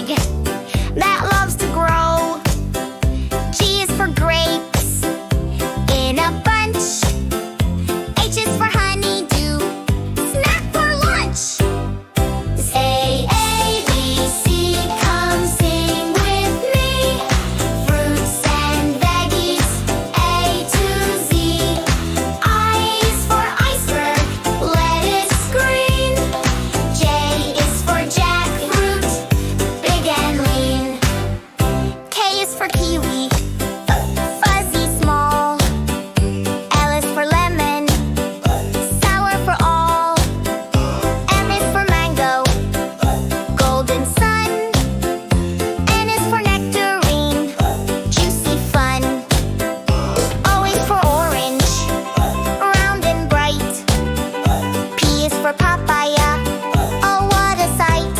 twig that loves to grow. G is for grapes in a bunch. H is for honeydew, snack for lunch. A, B, C, come sing with me. Fruits and veggies, A to Z. I is for iceberg, lettuce green. J is for jackfruit, big and lean. K is for kiwi, fuzzy small. L is for lemon, sour for all. M is for mango, golden sun. N is for nectarine, juicy fun. O is for orange, round and bright. P is for papaya, oh what a sight.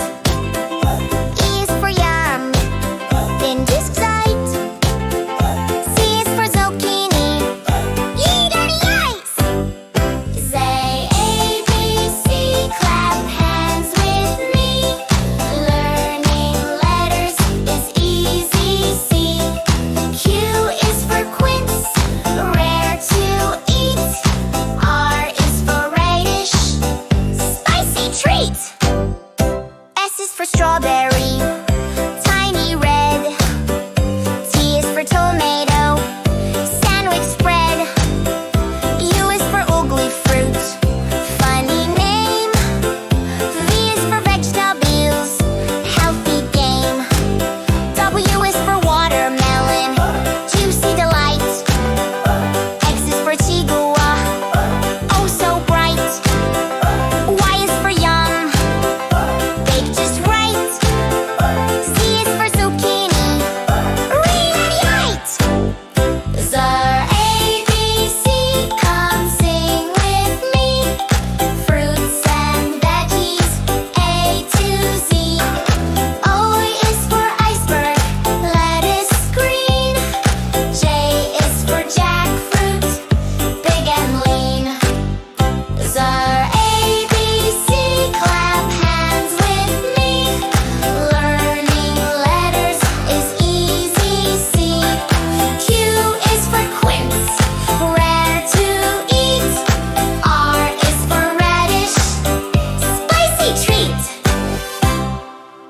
E is for yam, thin disc sight. C is for zucchini, yay daddy yikes! Say A, B, C, clap hands with me. Learning letters is easy, see. Q is for quince, rare to eat. R is for radish, spicy treat. S is for strawberry,